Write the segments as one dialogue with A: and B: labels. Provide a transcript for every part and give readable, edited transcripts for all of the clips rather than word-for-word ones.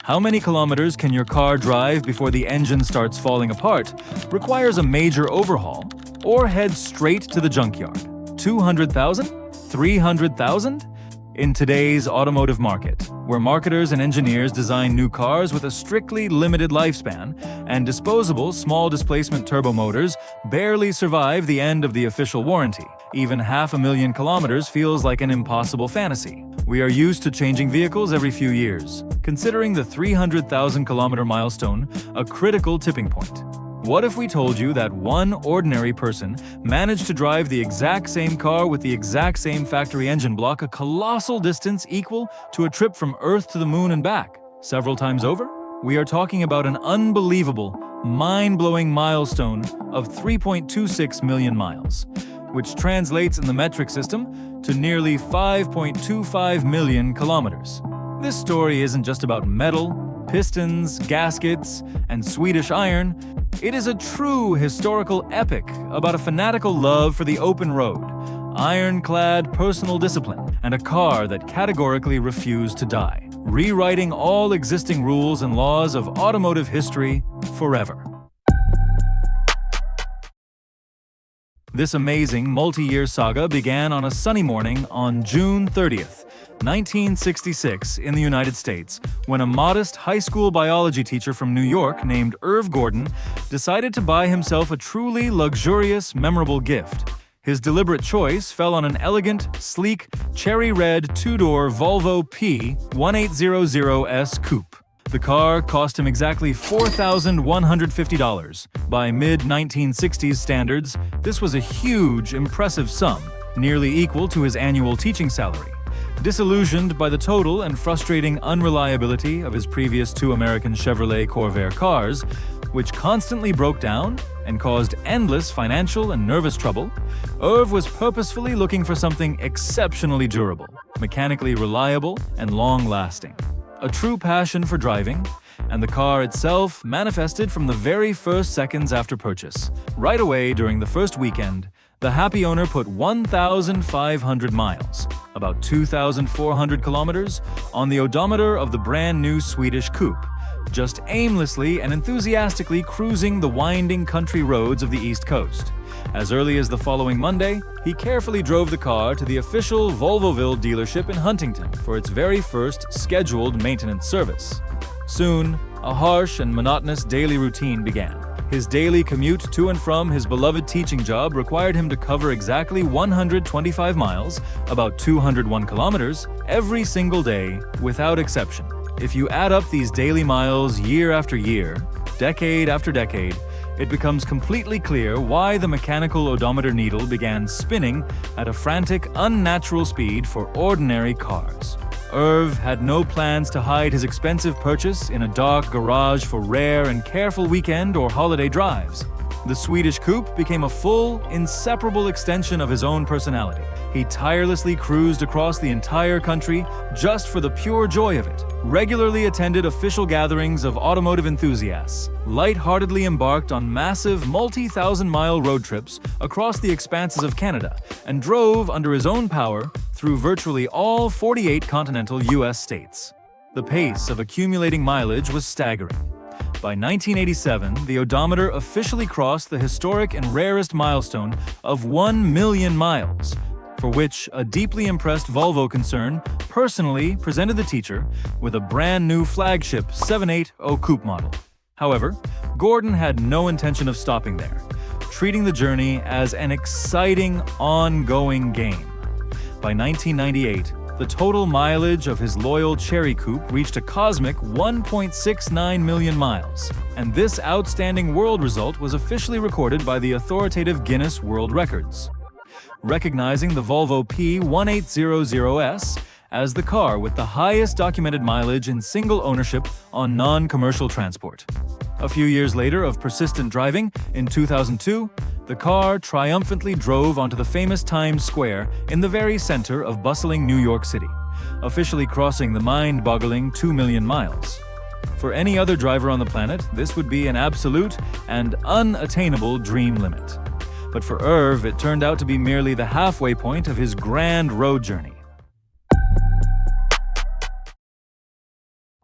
A: How many kilometers can your car drive before the engine starts falling apart, requires a major overhaul, or head straight to the junkyard? 200,000? 300,000? In today's automotive market, where marketers and engineers design new cars with a strictly limited lifespan, and disposable small displacement turbo motors barely survive the end of the official warranty, even 500,000 kilometers feels like an impossible fantasy. We are used to changing vehicles every few years, considering the 300,000 kilometer milestone a critical tipping point. What if we told you that one ordinary person managed to drive the exact same car with the exact same factory engine block a colossal distance equal to a trip from Earth to the Moon and back, several times over? We are talking about an unbelievable, mind-blowing milestone of 3.26 million miles, which translates in the metric system to nearly 5.25 million kilometers. This story isn't just about metal, pistons, gaskets, and Swedish iron. It is a true historical epic about a fanatical love for the open road, ironclad personal discipline, and a car that categorically refused to die, rewriting all existing rules and laws of automotive history forever. This amazing multi-year saga began on a sunny morning on June 30th, 1966 in the United States, when a modest high school biology teacher from New York named Irv Gordon decided to buy himself a truly luxurious, memorable gift. His deliberate choice fell on an elegant, sleek, cherry red two-door Volvo P1800S coupe. The car cost him exactly $4,150. By mid-1960s standards, this was a huge, impressive sum, nearly equal to his annual teaching salary. Disillusioned by the total and frustrating unreliability of his previous two American Chevrolet Corvair cars, which constantly broke down and caused endless financial and nervous trouble, Irv was purposefully looking for something exceptionally durable, mechanically reliable, and long-lasting. A true passion for driving, and the car itself manifested from the very first seconds after purchase. Right away during the first weekend, the happy owner put 1,500 miles, about 2,400 kilometers, on the odometer of the brand new Swedish coupe, just aimlessly and enthusiastically cruising the winding country roads of the East Coast. As early as the following Monday, he carefully drove the car to the official Volvoville dealership in Huntington for its very first scheduled maintenance service. Soon, a harsh and monotonous daily routine began. His daily commute to and from his beloved teaching job required him to cover exactly 125 miles, about 201 kilometers, every single day, without exception. If you add up these daily miles year after year, decade after decade, it becomes completely clear why the mechanical odometer needle began spinning at a frantic, unnatural speed for ordinary cars. Irv had no plans to hide his expensive purchase in a dark garage for rare and careful weekend or holiday drives. The Swedish coupe became a full, inseparable extension of his own personality. He tirelessly cruised across the entire country just for the pure joy of it, regularly attended official gatherings of automotive enthusiasts, lightheartedly embarked on massive multi-thousand-mile road trips across the expanses of Canada, and drove under his own power through virtually all 48 continental U.S. states. The pace of accumulating mileage was staggering. By 1987, the odometer officially crossed the historic and rarest milestone of 1 million miles, for which a deeply impressed Volvo concern personally presented the teacher with a brand new flagship 780 coupe model. However, Gordon had no intention of stopping there, treating the journey as an exciting, ongoing game. By 1998, the total mileage of his loyal Cherry Coupe reached a cosmic 1.69 million miles, and this outstanding world result was officially recorded by the authoritative Guinness World Records, recognizing the Volvo P1800S as the car with the highest documented mileage in single ownership on non-commercial transport. A few years later of persistent driving, in 2002, the car triumphantly drove onto the famous Times Square in the very center of bustling New York City, officially crossing the mind-boggling 2 million miles. For any other driver on the planet, this would be an absolute and unattainable dream limit. But for Irv, it turned out to be merely the halfway point of his grand road journey.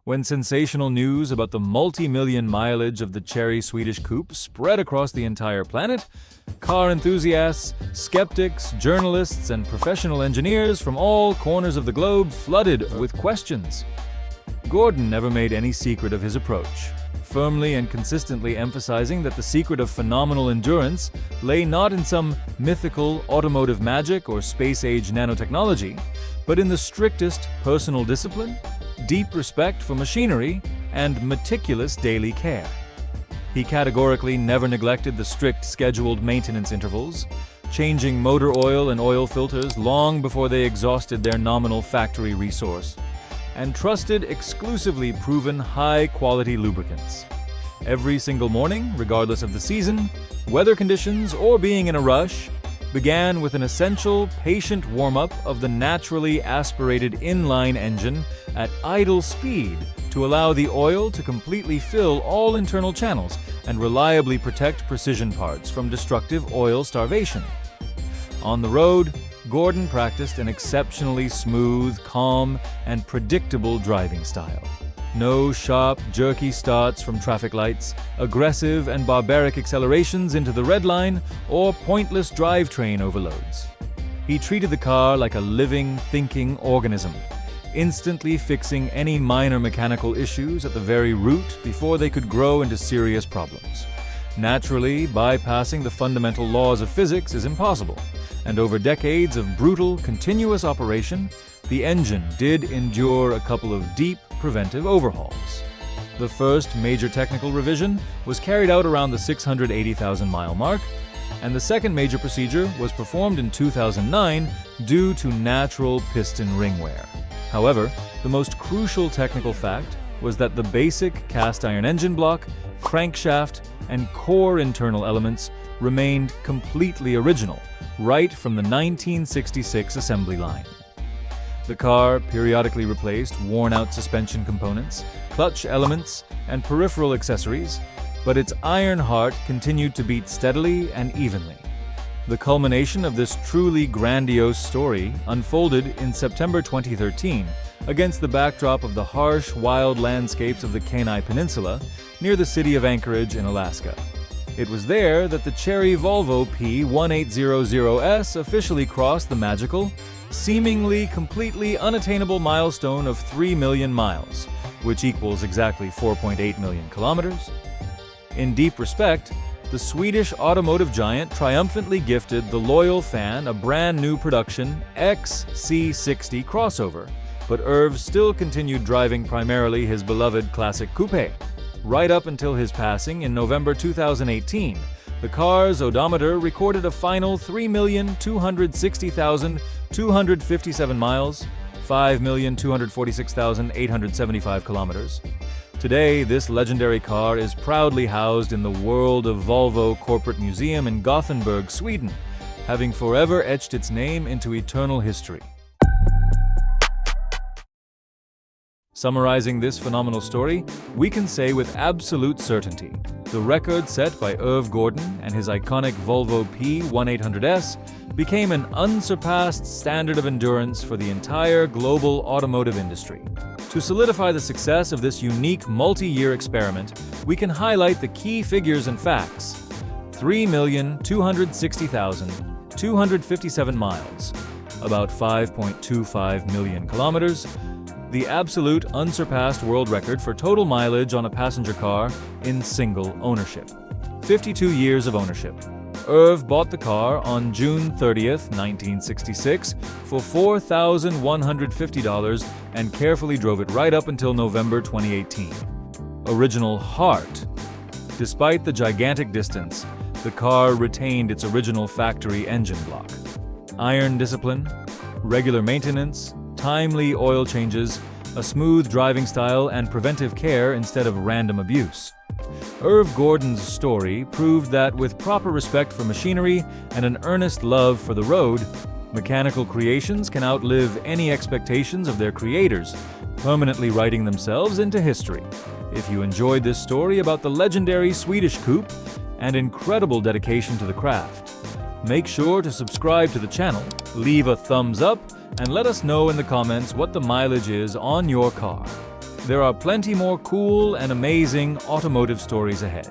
A: When sensational news about the multi-million mileage of the cherry Swedish coupe spread across the entire planet, car enthusiasts, skeptics, journalists, and professional engineers from all corners of the globe flooded with questions. Gordon never made any secret of his approach, firmly and consistently emphasizing that the secret of phenomenal endurance lay not in some mythical automotive magic or space-age nanotechnology, but in the strictest personal discipline, deep respect for machinery, and meticulous daily care. He categorically never neglected the strict scheduled maintenance intervals, changing motor oil and oil filters long before they exhausted their nominal factory resource, and trusted exclusively proven high-quality lubricants. Every single morning, regardless of the season, weather conditions, or being in a rush, began with an essential, patient warm-up of the naturally aspirated inline engine at idle speed to allow the oil to completely fill all internal channels and reliably protect precision parts from destructive oil starvation. On the road, Gordon practiced an exceptionally smooth, calm, and predictable driving style. No sharp, jerky starts from traffic lights, aggressive and barbaric accelerations into the red line, or pointless drivetrain overloads. He treated the car like a living, thinking organism, instantly fixing any minor mechanical issues at the very root before they could grow into serious problems. Naturally, bypassing the fundamental laws of physics is impossible, and over decades of brutal, continuous operation, the engine did endure a couple of deep preventive overhauls. The first major technical revision was carried out around the 680,000-mile mark, and the second major procedure was performed in 2009 due to natural piston ring wear. However, the most crucial technical fact was that the basic cast iron engine block, crankshaft, and core internal elements remained completely original, right from the 1966 assembly line. The car periodically replaced worn-out suspension components, clutch elements, and peripheral accessories, but its iron heart continued to beat steadily and evenly. The culmination of this truly grandiose story unfolded in September 2013 against the backdrop of the harsh, wild landscapes of the Kenai Peninsula near the city of Anchorage in Alaska. It was there that the cherry Volvo P1800S officially crossed the magical, seemingly completely unattainable milestone of 3 million miles, which equals exactly 4.8 million kilometers. In deep respect, the Swedish automotive giant triumphantly gifted the loyal fan a brand new production XC60 crossover, but Irv still continued driving primarily his beloved classic coupe. Right up until his passing in November 2018, the car's odometer recorded a final 3,260,257 miles, 5,246,875 kilometers. Today, this legendary car is proudly housed in the World of Volvo Corporate Museum in Gothenburg, Sweden, having forever etched its name into eternal history. Summarizing this phenomenal story, we can say with absolute certainty, the record set by Irv Gordon and his iconic Volvo P1800S became an unsurpassed standard of endurance for the entire global automotive industry. To solidify the success of this unique multi-year experiment, we can highlight the key figures and facts. 3,260,257 miles, about 5.25 million kilometers, the absolute unsurpassed world record for total mileage on a passenger car in single ownership. 52 years of ownership. Irv bought the car on June 30th, 1966 for $4,150 and carefully drove it right up until November 2018. Original heart. Despite the gigantic distance, the car retained its original factory engine block. Iron discipline, regular maintenance, timely oil changes, a smooth driving style, and preventive care instead of random abuse. Irv Gordon's story proved that with proper respect for machinery and an earnest love for the road, mechanical creations can outlive any expectations of their creators, permanently writing themselves into history. If you enjoyed this story about the legendary Swedish coupe and incredible dedication to the craft, make sure to subscribe to the channel, leave a thumbs up, and let us know in the comments what the mileage is on your car. There are plenty more cool and amazing automotive stories ahead.